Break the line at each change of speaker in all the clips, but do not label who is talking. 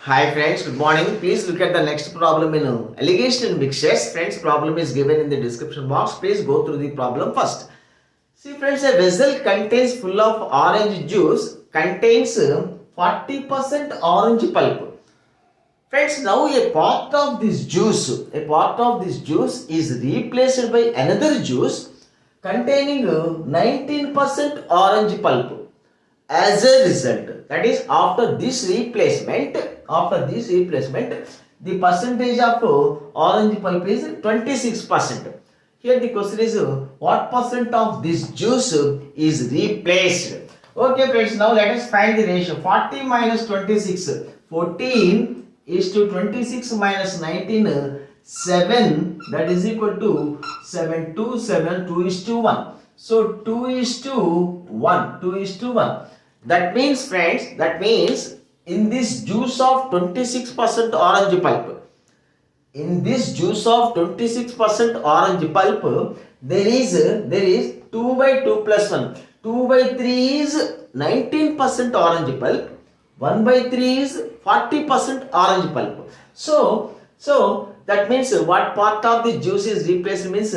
Hi friends, good morning. Please look at the next problem in alligation and mixtures. Friends, problem is given in the description box. Please go through the problem first. See friends, a vessel contains full of orange juice contains 40% orange pulp. Friends, now a part of this juice is replaced by another juice containing 19% orange pulp. As a result, that is after this replacement, the percentage of orange pulp is 26%. Here the question is what percent of this juice is replaced? Okay friends, now let us find the ratio. 40 minus 26, 14 is to 26 minus 19, 7, that is equal to 7 to 7, 2 is to 1. So 2 is to 1. That means friends, in this juice of 26% orange pulp, there is 2 by 2 plus 1. 2 by 3 is 19% orange pulp. 1 by 3 is 40% orange pulp. So that means what part of the juice is replaced means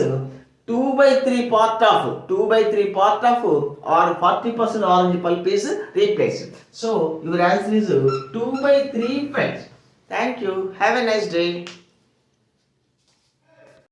2 by 3 part of or 40% orange pulp is replaced. So your answer is 2 by 3 friends. Thank you. Have a nice day.